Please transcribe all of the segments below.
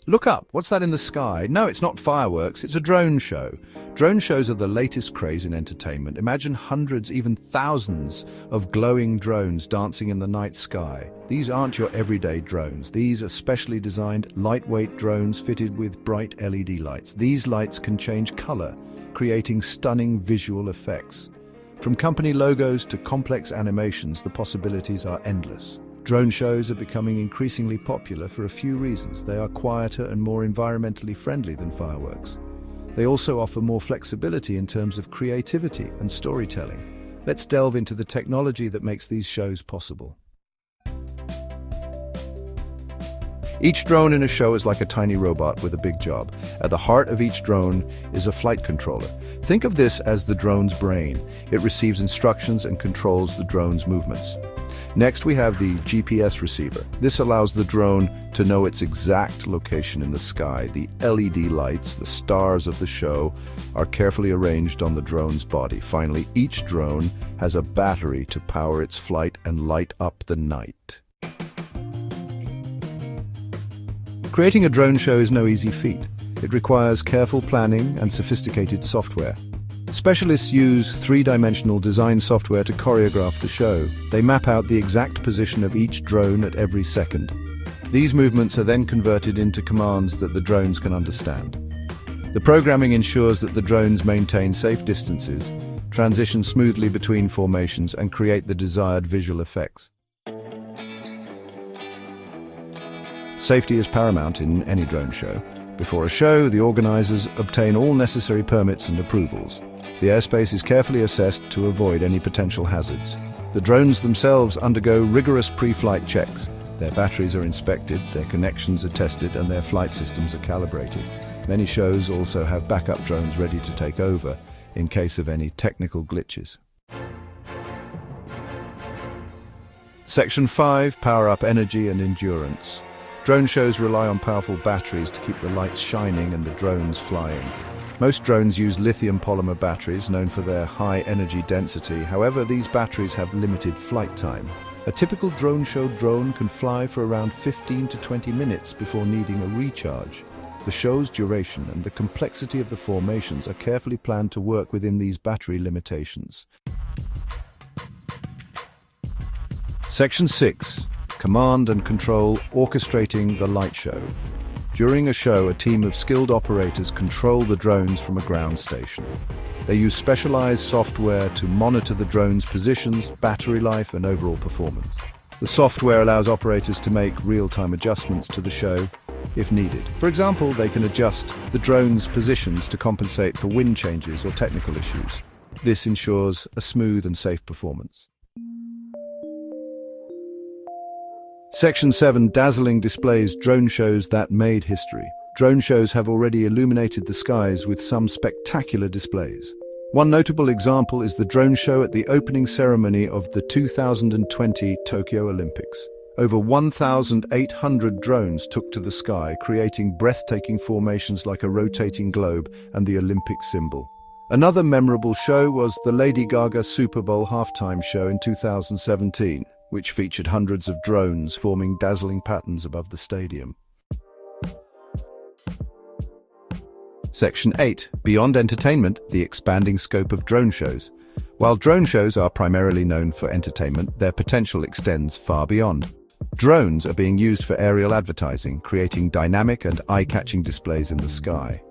Look up, what's that in the sky? No, it's not fireworks, it's a drone show. Drone shows are the latest craze in entertainment. Imagine hundreds, even thousands of glowing drones dancing in the night sky. These aren't your everyday drones. These are specially designed, lightweight drones fitted with bright LED lights. These lights can change color, creating stunning visual effects. From company logos to complex animations, the possibilities are endless. Drone shows are becoming increasingly popular for a few reasons. They are quieter and more environmentally friendly than fireworks. They also offer more flexibility in terms of creativity and storytelling. Let's delve into the technology that makes these shows possible. Each drone in a show is like a tiny robot with a big job. At the heart of each drone is a flight controller. Think of this as the drone's brain. It receives instructions and controls the drone's movements. Next, we have the GPS receiver. This allows the drone to know its exact location in the sky. The LED lights, the stars of the show, are carefully arranged on the drone's body. Finally, each drone has a battery to power its flight and light up the night. Creating a drone show is no easy feat. It requires careful planning and sophisticated software. Specialists use three-dimensional design software to choreograph the show. They map out the exact position of each drone at every second. These movements are then converted into commands that the drones can understand. The programming ensures that the drones maintain safe distances, transition smoothly between formations, and create the desired visual effects. Safety is paramount in any drone show. Before a show, the organizers obtain all necessary permits and approvals. The airspace is carefully assessed to avoid any potential hazards. The drones themselves undergo rigorous pre-flight checks. Their batteries are inspected, their connections are tested, and their flight systems are calibrated. Many shows also have backup drones ready to take over in case of any technical glitches. Section 5. Power up energy and endurance. Drone shows rely on powerful batteries to keep the lights shining and the drones flying. Most drones use lithium polymer batteries, known for their high energy density. However, these batteries have limited flight time. A typical drone show drone can fly for around 15 to 20 minutes before needing a recharge. The show's duration and the complexity of the formations are carefully planned to work within these battery limitations. Section 6. Command and control, orchestrating the light show. During a show, a team of skilled operators control the drones from a ground station. They use specialized software to monitor the drone's positions, battery life, and overall performance. The software allows operators to make real-time adjustments to the show if needed. For example, they can adjust the drone's positions to compensate for wind changes or technical issues. This ensures a smooth and safe performance. Section 7. Dazzling displays, drone shows that made history. Drone shows have already illuminated the skies with some spectacular displays. One notable example is the drone show at the opening ceremony of the 2020 Tokyo Olympics. Over 1,800 drones took to the sky, creating breathtaking formations like a rotating globe and the Olympic symbol. Another memorable show was the Lady Gaga Super Bowl halftime show in 2017. Which featured hundreds of drones forming dazzling patterns above the stadium. Section 8. Beyond entertainment, the expanding scope of drone shows. While drone shows are primarily known for entertainment, their potential extends far beyond. Drones are being used for aerial advertising, creating dynamic and eye-catching displays in the sky.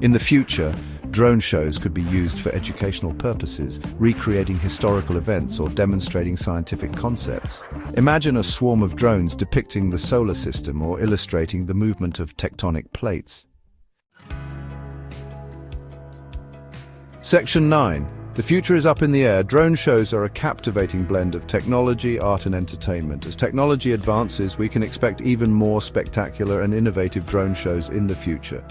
In the future, drone shows could be used for educational purposes, recreating historical events or demonstrating scientific concepts. Imagine a swarm of drones depicting the solar system or illustrating the movement of tectonic plates. Section 9. The future is up in the air. Drone shows are a captivating blend of technology, art, and entertainment. As technology advances, we can expect even more spectacular and innovative drone shows in the future.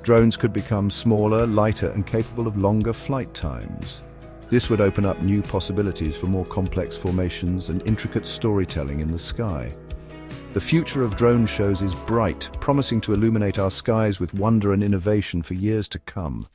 Drones could become smaller, lighter, and capable of longer flight times. This would open up new possibilities for more complex formations and intricate storytelling in the sky. The future of drone shows is bright, promising to illuminate our skies with wonder and innovation for years to come.